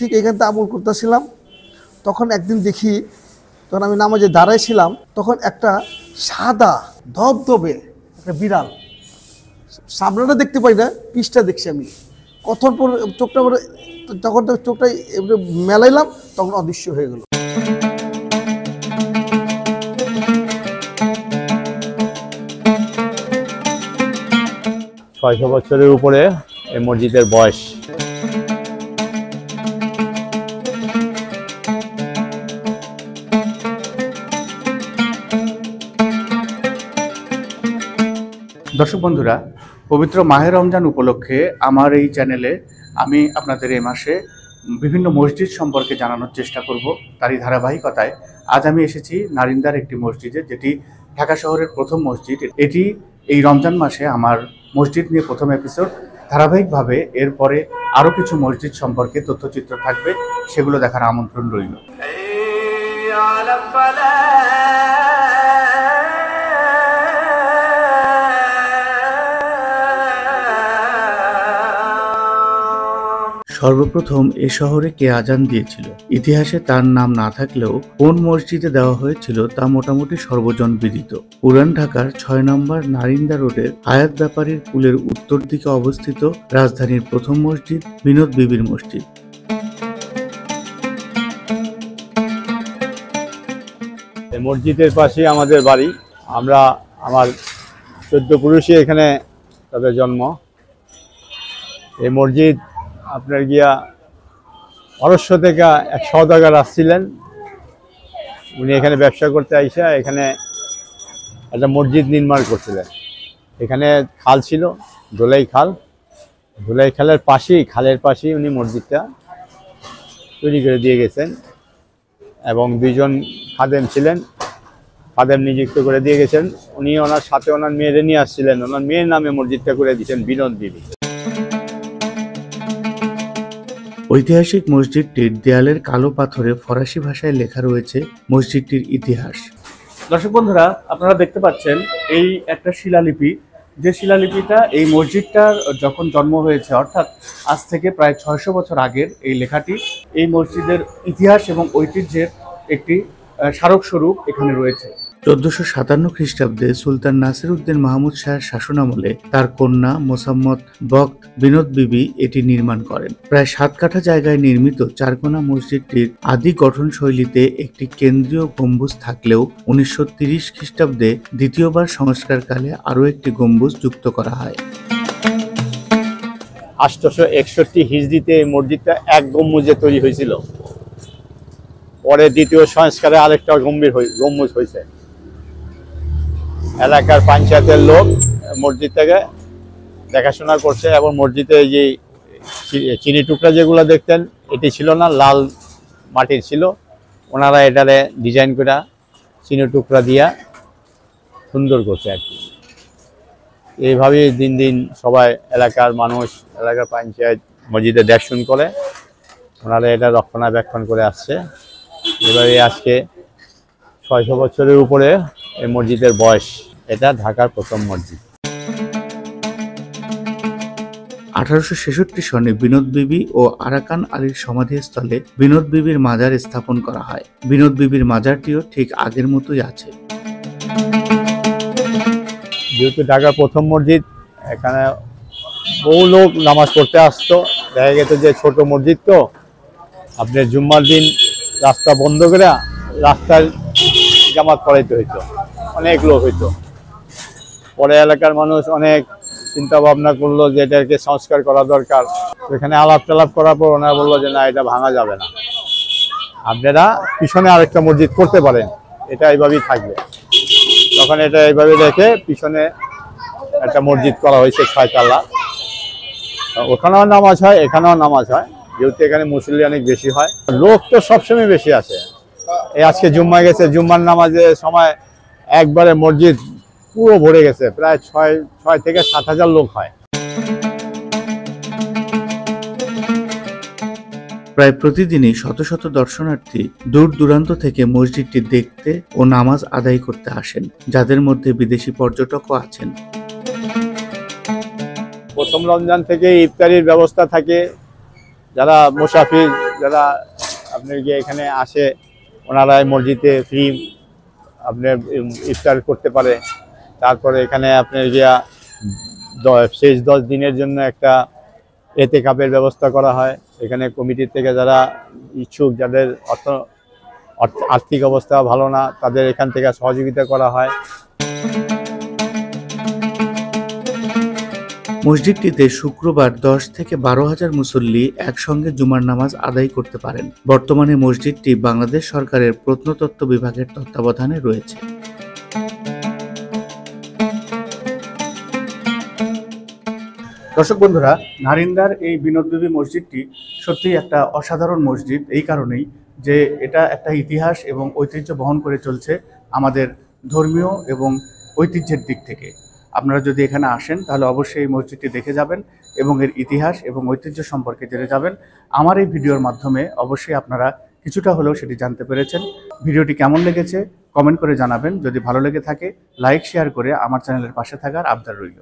ঠিক এখানটা আমল করতেছিলাম, তখন একদিন দেখি, তখন আমি নামাজে দাঁড়াইছিলাম, তখন একটা সাদা ধবধবে একটা বিড়াল, সামনেটা দেখতে পাই না, পিছটা দেখছি আমি, কথন পর চোখটা পরে, তখন তো চোখটা মেলাইলাম, তখন অদৃশ্য হয়ে গেল। ছয়শো বছরের উপরে এই মসজিদের বয়স। দর্শক বন্ধুরা, পবিত্র মাহে রমজান উপলক্ষে আমার এই চ্যানেলে আমি আপনাদের এই মাসে বিভিন্ন মসজিদ সম্পর্কে জানানোর চেষ্টা করব। তারই ধারাবাহিকতায় আজ আমি এসেছি নারিন্দার একটি মসজিদে, যেটি ঢাকা শহরের প্রথম মসজিদ। এটি এই রমজান মাসে আমার মসজিদ নিয়ে প্রথম এপিসোড। ধারাবাহিকভাবে এরপরে আরও কিছু মসজিদ সম্পর্কে তথ্যচিত্র থাকবে, সেগুলো দেখার আমন্ত্রণ রইল। সর্বপ্রথম এ শহরে কে আজান দিয়েছিল, ইতিহাসে তার নাম না থাকলেও কোন মসজিদে দেওয়া হয়েছিল তা মোটামুটি সর্বজন বিদিত। পুরান ঢাকার ৬ নম্বর নারিন্দা রোডের হায়াত ব্যাপারীর পুলের উত্তর দিকে অবস্থিত রাজধানীর প্রথম মসজিদ বিনোদ বিবির মসজিদ। এই মসজিদের পাশে আমাদের বাড়ি। আমার 14 পুরুষে এখানে তাদের জন্ম। এই মসজিদ আপনার গিয়া অরস্য থেকে এক সওদাগর আসছিলেন, উনি এখানে ব্যবসা করতে আইসা এখানে একটা মসজিদ নির্মাণ করছিলেন। এখানে খাল ছিল, ধোলাই খালের খালের পাশেই উনি মসজিদটা তৈরি করে দিয়ে গেছেন এবং 2 জন খাদেম ছিলেন, খাদেম নিযুক্ত করে দিয়ে গেছেন। উনি ওনার সাথে ওনার মেয়েরে নিয়ে আসছিলেন, ওনার মেয়ের নামে মসজিদটা করে দিয়েছেন বিনোদ বিবি। ঐতিহাসিক মসজিদটির দেয়ালের কালো পাথরে ফরাসি ভাষায় লেখা রয়েছে মসজিদটির ইতিহাস। দর্শক বন্ধুরা, আপনারা দেখতে পাচ্ছেন এই একটা শিলালিপি, যে শিলালিপিটা এই মসজিদটার যখন জন্ম হয়েছে, অর্থাৎ আজ থেকে প্রায় 600 বছর আগের এই লেখাটি এই মসজিদের ইতিহাস এবং ঐতিহ্যের একটি স্মারকস্বরূপ এখানে রয়েছে। 1457 খ্রিস্টাব্দে সুলতান নাসির উদ্দিন মাহমুদ শাহের শাসনামলে তার কন্যা মোসাম্মত বখত বিনোদ বিবি এটি নির্মাণ করেন। প্রায় 7 কাঠা জায়গায় নির্মিত চারকোনা মসজিদটির আদি গঠনশৈলীতে একটি কেন্দ্রীয় গম্বুজ থাকলেও 1930 খ্রিস্টাব্দে দ্বিতীয়বার সংস্কারকালে আরও একটি গম্বুজ যুক্ত করা হয়। 861 হিজরিতে এই মসজিদটা এক গম্বুজে তৈরি হয়েছিল। পরে দ্বিতীয় সংস্কারে আরেকটা গম্বুজ হয়েছে। এলাকার পঞ্চায়েতের লোক মসজিদটাকে দেখাশোনা করছে এবং মসজিদে যে চিনি টুকরা যেগুলো দেখতেন, এটি ছিল না, লাল মাটির ছিল। ওনারা এটারে ডিজাইন করে চিনি টুকরা দিয়া সুন্দর করছে আর কি। এইভাবেই দিন দিন সবাই এলাকার মানুষ, এলাকার পঞ্চায়েত মসজিদে দেখাশোন করে, ওনারা এটা রক্ষণাবেক্ষণ করে আসছে। এবারে আজকে 600 বছরের উপরে এই মসজিদের বয়স। এটা ঢাকার প্রথম মসজিদ। 1866 সনে বিনোদ বিবি ও আরাকান আলীর সমাধিস্থলে বিনোদ বিবির মাজার স্থাপন করা হয়। বিনোদ বিবির মাজারটিও ঠিক আগের মতোই আছে। যেহেতু ঢাকার প্রথম মসজিদ, এখানে বহু লোক নামাজ পড়তে আসতো। দেখা গেছে যে ছোট মসজিদ, তো আপনার জুম্মার দিন রাস্তা বন্ধ করে রাস্তায় জামাত পড়াইতে হইতো, অনেক লোক হইতো। পরে এলাকার মানুষ অনেক চিন্তা ভাবনা করলো যে এটাকে সংস্কার করা দরকার। এখানে আলাপ টালাপ করার পর ওনারা বললো যে না, এটা ভাঙা যাবে না, আপনারা পিছনে আরেকটা মসজিদ করতে পারেন, এটা এইভাবেই থাকবে। তখন এটা এইভাবে রেখে পিছনে একটা মসজিদ করা হয়েছে 6 তলা। ওখানেও নামাজ হয়, এখানেও নামাজ হয়, যেহেতু এখানে মুসল্লি অনেক বেশি হয়। লোক তো সবসময় বেশি আসে। এই আজকে জুম্মা গেছে, জুম্মার নামাজের সময় একবারে মসজিদ পুরো ভরে গেছে, প্রায় 6 থেকে 7 হাজার লোক হয়। প্রায় প্রতিদিনই শত শত দর্শনার্থী দূর দূরান্ত থেকে মসজিদটি দেখতে ও নামাজ আদায় করতে আসেন, যাদের মধ্যে বিদেশি পর্যটকও আছেন। প্রথম রমজান থেকে ইফতারির ব্যবস্থা থাকে। যারা মুসাফির যারা আপনার গিয়ে এখানে আসে ওনারা এই মসজিদে ফ্রি আপনার ইফতার করতে পারে। তারপরে এখানে আপনার গিয়া শেষ 10 দিনের জন্য একটা এতেকাপের ব্যবস্থা করা হয়। এখানে কমিটির থেকে যারা ইচ্ছুক, যাদের আর্থিক অবস্থা ভালো না, তাদের এখান থেকে সহযোগিতা করা হয়। মসজিদটিতে শুক্রবার 10 থেকে 12,000 মুসল্লি একসঙ্গে জুমার নামাজ আদায় করতে পারেন। বর্তমানে মসজিদটি বাংলাদেশ সরকারের প্রত্নতত্ত্ব বিভাগের তত্ত্বাবধানে রয়েছে। দর্শক বন্ধুরা, নারিন্দার এই বিনোদবিবি মসজিদটি সত্যিই একটা অসাধারণ মসজিদ, এই কারণেই যে এটা একটা ইতিহাস এবং ঐতিহ্য বহন করে চলছে আমাদের ধর্মীয় এবং ঐতিহ্যের দিক থেকে। আপনারা যদি এখানে আসেন তাহলে অবশ্যই এই মসজিদটি দেখে যাবেন এবং এর ইতিহাস এবং ঐতিহ্য সম্পর্কে জেনে যাবেন। আমার এই ভিডিওর মাধ্যমে অবশ্যই আপনারা কিছুটা হলেও সেটি জানতে পেরেছেন। ভিডিওটি কেমন লেগেছে কমেন্ট করে জানাবেন। যদি ভালো লেগে থাকে লাইক শেয়ার করে আমার চ্যানেলের পাশে থাকার আবদার রইল।